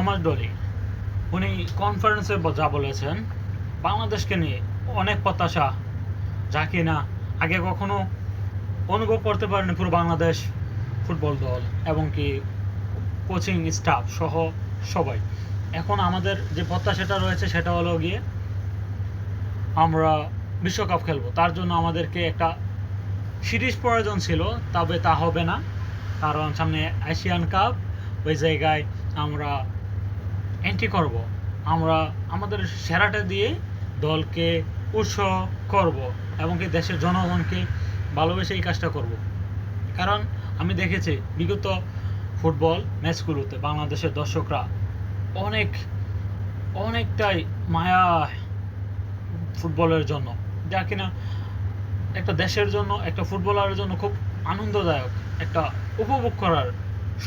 Thomas Dolly উনি কনফারেন্সে যা বলেছেন, বাংলাদেশকে নিয়ে অনেক প্রত্যাশা, যা কিনা আগে কখনো অনুভব করতে পারেনি পুরো বাংলাদেশ ফুটবল দল এবং কি কোচিং স্টাফ সহ সবাই। এখন আমাদের যে প্রত্যাশাটা রয়েছে সেটা হলো গিয়ে আমরা বিশ্বকাপ খেলবো। তার জন্য আমাদেরকে একটা সিরিজ প্রয়োজন ছিল, তবে তা হবে না, কারণ সামনে এশিয়ান কাপ। ওই জায়গায় আমরা এন্ট্রি করব, আমরা আমাদের সেরাটা দিয়ে দলকে উৎসাহ করব এবং কি দেশের জনগণকে ভালোবেসে এই কাজটা করব। কারণ আমি দেখেছি বিগত ফুটবল ম্যাচগুলোতে বাংলাদেশের দর্শকরা অনেকটাই মায়া ফুটবলের জন্য, যা কিনা একটা দেশের জন্য, একটা ফুটবলারের জন্য খুব আনন্দদায়ক, একটা উপভোগ করার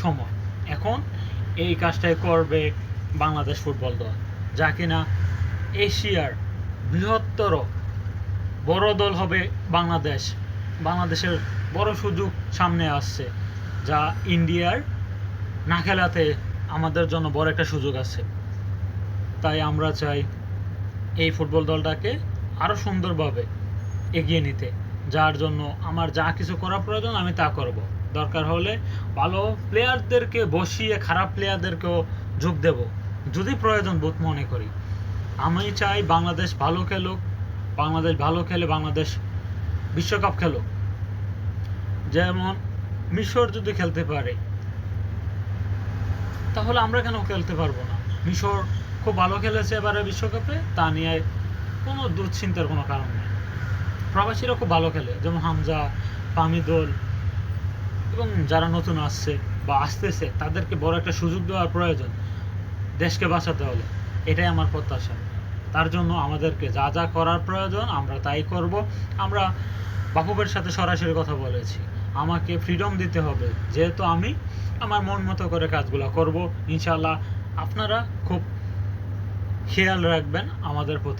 সময়। এখন এই কাজটাই করবে বাংলাদেশ ফুটবল দল, যা কিনা এশিয়ার বৃহত্তর বড় দল হবে বাংলাদেশের বড় সুযোগ সামনে আসছে, যা ইন্ডিয়ার না খেলাতে আমাদের জন্য বড় একটা সুযোগ আছে। তাই আমরা চাই এই ফুটবল দলটাকে আরও সুন্দরভাবে এগিয়ে নিতে, যার জন্য আমার যা কিছু করা প্রয়োজন আমি তা করব। দরকার হলে ভালো প্লেয়ারদেরকে বসিয়ে খারাপ প্লেয়ারদেরকেও যোগ দেব যদি প্রয়োজন বোধ মনে করি। আমি চাই বাংলাদেশ ভালো খেলুক, বাংলাদেশ ভালো খেলে বাংলাদেশ বিশ্বকাপ খেলুক। যেমন মিশর যদি খেলতে পারে, তাহলে আমরা কেন খেলতে পারবো না? মিশর খুব ভালো খেলেছে এবারে বিশ্বকাপে, তা নিয়ে কোনো দুশ্চিন্তার কোনো কারণ নেই। প্রবাসীরা খুব ভালো খেলে, যেমন হামজা, ফামিদুল এবং যারা নতুন আসছে বা আসতেছে তাদেরকে বড় একটা সুযোগ দেওয়ার প্রয়োজন দেশকে বাঁচাতে হলে। এটাই আমার প্রত্যাশা। তার জন্য আমাদেরকে যা যা করার প্রয়োজন আমরা তাই করব। আমরা বাফুফের সাথে সরাসরি কথা বলেছি, আমাকে ফ্রিডম দিতে হবে, যেহেতু আমি আমার মন মতো করে কাজগুলো করব। ইনশাআল্লাহ আপনারা খুব খেয়াল রাখবেন আমাদের প্রতি।